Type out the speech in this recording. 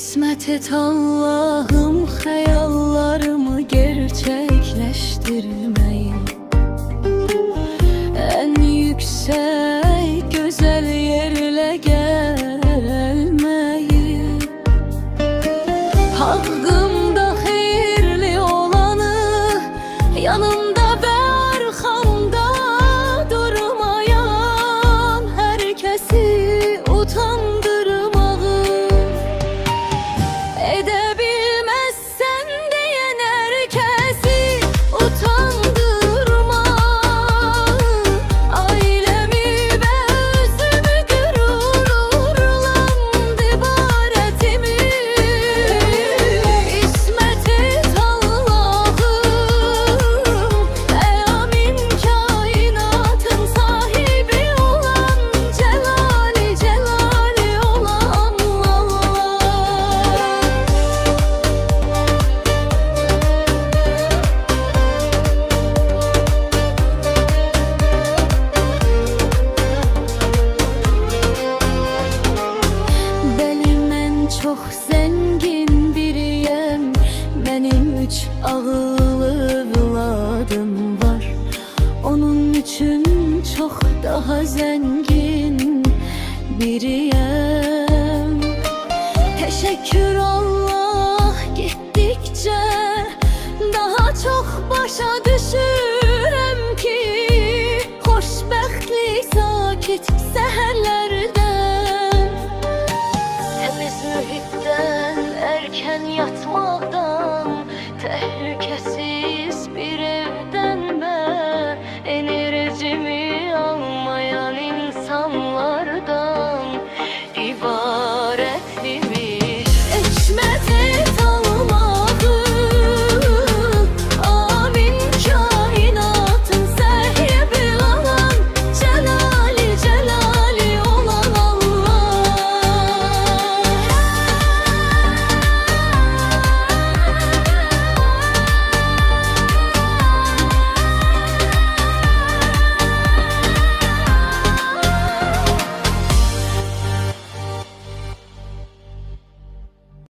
İsmet et Allah'ım hayallarımı gerçekleştirmeyi, en yüksek güzel yerle gelmeyi, hakkımda hayırlı olanı yanımda ve arkamda durmayan herkesi utandırmağı, edebilmezsen diyen herkesi utandırma, ailemi ve özümü gururlandı ibaretimi. İsmet et Allah'ım, ey amin kainatın sahibi olan, celali celali olan Allah. Benim çok zengin biriyem, benim 3 ağıllı evladım var. Onun için çok daha zengin biriyem. Teşekkür Allah, gittikçe daha çok başa düşürem ki, hoşbəxtlik sakit seher